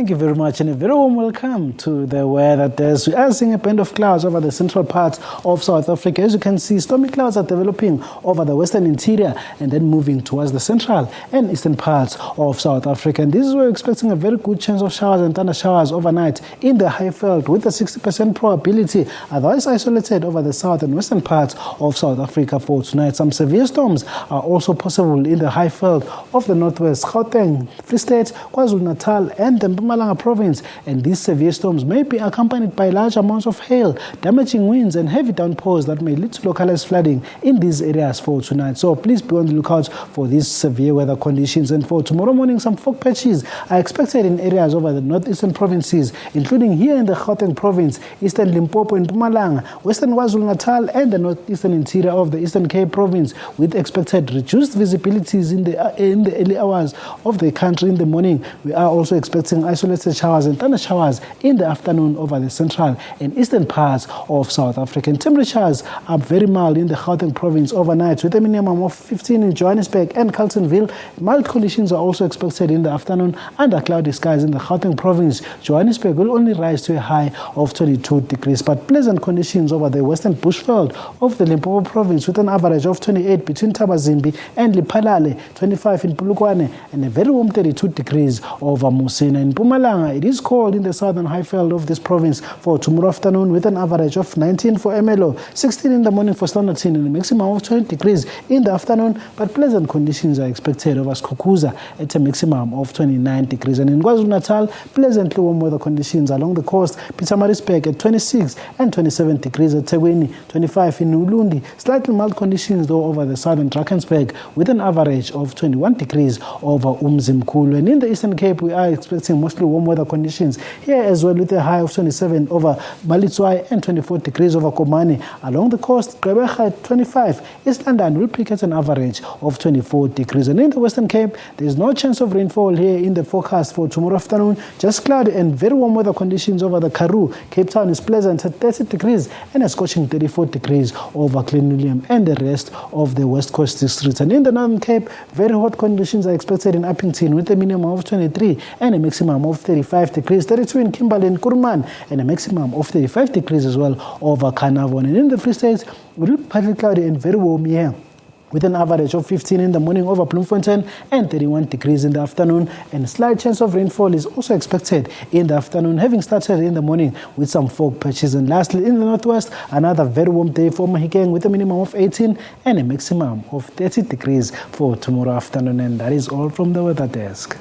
Thank you very much and a very warm welcome to the weather desk. We are seeing a band of clouds over the central parts of South Africa. As you can see, stormy clouds are developing over the western interior and then moving towards the central and eastern parts of South Africa. And this is where we're expecting a very good chance of showers and thunder showers overnight in the Highveld with a 60% probability, otherwise isolated over the south and western parts of South Africa for tonight. Some severe storms are also possible in the Highveld of the northwest, Gauteng, Free State, KwaZulu-Natal and the Mpumalanga province, and these severe storms may be accompanied by large amounts of hail, damaging winds and heavy downpours that may lead to localized flooding in these areas for tonight. So please be on the lookout for these severe weather conditions. And for tomorrow morning, some fog patches are expected in areas over the northeastern provinces, including here in the Gauteng province, eastern Limpopo and Mpumalanga, western KwaZulu-Natal and the northeastern interior of the Eastern Cape province, with expected reduced visibilities in the early hours of the country. In the morning, we are also expecting isolated showers and thunder showers in the afternoon over the central and eastern parts of South Africa. And temperatures are very mild in the Gauteng province overnight, with a minimum of 15 in Johannesburg and Carletonville. Mild conditions are also expected in the afternoon under cloudy skies in the Gauteng province. Johannesburg will only rise to a high of 22 degrees, but pleasant conditions over the western bushveld of the Limpopo province, with an average of 28 between Tabazimbi and Liphalale, 25 in Polokwane, and a very warm 32 degrees over Musina. In Mpumalanga, it is cold in the southern Highveld of this province for tomorrow afternoon, with an average of 19 for Emelo, 16 in the morning for Standerton, and a maximum of 20 degrees in the afternoon, but pleasant conditions are expected over Skukuza at a maximum of 29 degrees. And in KwaZulu-Natal, pleasantly warm weather conditions along the coast, Pietermaritzburg at 26 and 27 degrees at Tegweni, 25 in Ulundi, slightly mild conditions though over the southern Drakensberg, with an average of 21 degrees over Umzimkhulu. And in the Eastern Cape, we are expecting mostly warm weather conditions here as well, with a high of 27 over Malitswai and 24 degrees over Komani. Along the coast, Gqeberha at 25, East London will peak at an average of 24 degrees. And in the Western Cape, there is no chance of rainfall here in the forecast for tomorrow afternoon, just cloudy and very warm weather conditions over the Karoo. Cape Town is pleasant at 30 degrees and a scorching 34 degrees over Clean and the rest of the West Coast districts. And in the Northern Cape, very hot conditions are expected in Uppington, with a minimum of 23 and a maximum of 35 degrees, 32 in Kimberley and Kuruman, and a maximum of 35 degrees as well over Carnarvon. And in the Free State, it will be partly cloudy and very warm here, with an average of 15 in the morning over Bloemfontein and 31 degrees in the afternoon. And a slight chance of rainfall is also expected in the afternoon, having started in the morning with some fog patches. And lastly, in the northwest, another very warm day for Mahikeng, with a minimum of 18 and a maximum of 30 degrees for tomorrow afternoon. And that is all from the weather desk.